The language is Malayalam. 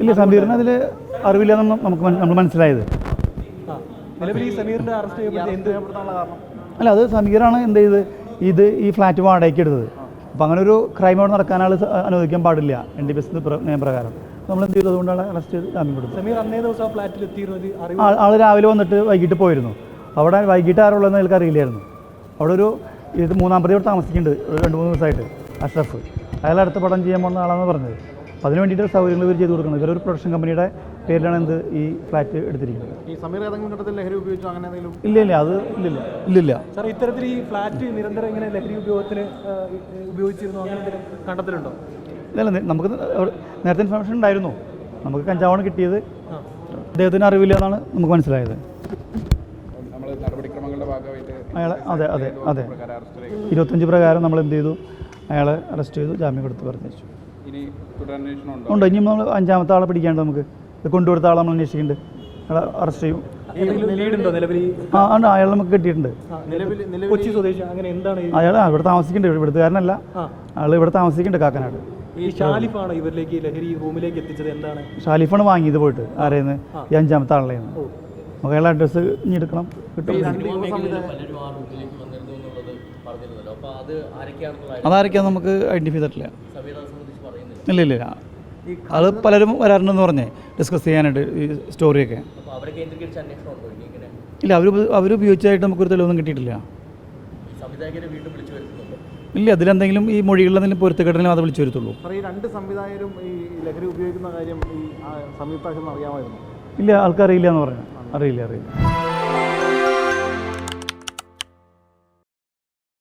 ഇല്ല, സമീറിന് അതിൽ അറിവില്ലെന്ന് നമ്മൾ മനസ്സിലായത്. അല്ല, അത് സമീറാണ് എന്ത് ചെയ്ത് ഈ ഫ്ലാറ്റ് വാടകയ്ക്ക് എടുത്തത്. അപ്പോൾ അങ്ങനെ ഒരു ക്രൈം അവിടെ നടക്കാൻ ആൾ അനുവദിക്കാൻ പാടില്ല NDPS നിയമപ്രകാരം. നമ്മൾ എന്ത് ചെയ്തു, അതുകൊണ്ടാണ് അറസ്റ്റ് ചെയ്ത് ജാമ്യം കൊടുത്തത്. സമീർ അന്നേ ദിവസം ഫ്ലാറ്റിൽ എത്തിയിരുന്നത് ആൾ രാവിലെ വന്നിട്ട് വൈകിട്ട് പോയിരുന്നു. അവിടെ വൈകിട്ട് ആരുള്ളതെന്ന് എനിക്ക് അറിയില്ലായിരുന്നു. അവിടെ ഒരു മൂന്നാം പ്രതി ഇവിടെ താമസിക്കുന്നുണ്ട് 2-3 ദിവസമായിട്ട്, അഷ്റഫ്. അയാൾ അടുത്ത പടം ചെയ്യാൻ പോകുന്ന ആളാണെന്ന് പറഞ്ഞത്. അപ്പോൾ അതിന് വേണ്ടിയിട്ട് സൗകര്യങ്ങൾ ഇവർ ചെയ്ത് കൊടുക്കുന്നത്. ഇവരൊരു പ്രൊഡക്ഷൻ കമ്പനിയുടെ പേരിലാണ് ഈ ഫ്ലാറ്റ് എടുത്തിരിക്കുന്നത്. ഈ സമീർ ഏതെങ്കിലും ഘട്ടത്തിൽ ലഹരി ഉപയോഗിച്ചോ അങ്ങനെ എന്തെങ്കിലും? ഇല്ല, അത് ഇല്ലില്ല. സാർ, ഇത്തരത്തിൽ ഈ ഫ്ലാറ്റ് നിരന്തരം ഇങ്ങനെ ലഹരി ഉപയോഗത്തിന് ഉപയോഗിച്ചിരുന്നു, അങ്ങനെ എന്തെങ്കിലും കണ്ടെത്തലുണ്ടോ? ഇല്ല, നമുക്ക് നേരത്തെ ഇൻഫർമേഷൻ ഉണ്ടായിരുന്നു. നമുക്ക് കഞ്ചാവാണ് കിട്ടിയത്. അദ്ദേഹത്തിന് അറിവില്ല എന്നാണ് നമുക്ക് മനസ്സിലായത്. അയാളെ അതെ 25 പ്രകാരം നമ്മൾ എന്ത് ചെയ്തു, അയാളെ അറസ്റ്റ് ചെയ്തു, ജാമ്യം കൊടുത്ത് പറഞ്ഞു. ഉണ്ട്. ഇനിയും നമ്മൾ 5ാമത്തെ ആളെ പിടിക്കാണ്ട്, നമുക്ക് കൊണ്ടുകൊടുത്ത ആളെ നമ്മൾ അന്വേഷിക്കുന്നുണ്ട്. അയാളെ അറസ്റ്റ് ചെയ്യും. അയാൾ നമുക്ക് കിട്ടിയിട്ടുണ്ട്. കൊച്ചി സ്വദേശി അങ്ങനെ എന്താണ്? അയാൾ ഇവിടെ താമസിക്കുന്നുണ്ട്, ഇവിടുത്തുകാരനല്ല. അയാൾ ഇവിടെ താമസിക്കുന്നുണ്ട്, കാക്കനാട്. ഈ ഷാലിഫാണ് ഇവരിലേക്ക് ലഹരി റൂമിലേക്ക് എത്തിച്ചത്. എന്താണ്? ഷാലിഫാണ് വാങ്ങിയത് പോയിട്ട് ആരെയെന്ന്, ഈ 5ാമത്തെ ആളുടെ നമുക്ക് അയാളെ അഡ്രസ്സ് ഇനി എടുക്കണം, കിട്ടും. അതാരൊക്കെയാണ് നമുക്ക് ഐഡൻറ്റിഫൈ ചെയ്തിട്ടില്ല. ഇല്ല, അത് പലരും വരാറുണ്ടെന്ന് പറഞ്ഞേ ഡിസ്കസ് ചെയ്യാനായിട്ട് ഈ സ്റ്റോറിയൊക്കെ. ഇല്ല, അവർ ഉപയോഗിച്ചതായിട്ട് നമുക്കൊരു തെളിവൊന്നും കിട്ടിയിട്ടില്ല. ഇല്ല, അതിലെന്തെങ്കിലും ഈ മൊഴികളിൽ എന്തെങ്കിലും പൊരുത്തക്കെട്ടിലും അത് വിളിച്ചു വരുത്തുള്ളൂ. ഈ 2 സംവിധായകരും ഈ ലഹരി ഉപയോഗിക്കുന്ന കാര്യം ഈ സംയുക്ത അറിയാമായിരുന്നു? ഇല്ല, ആൾക്കറിയില്ല എന്ന് പറഞ്ഞു. അറിയില്ല.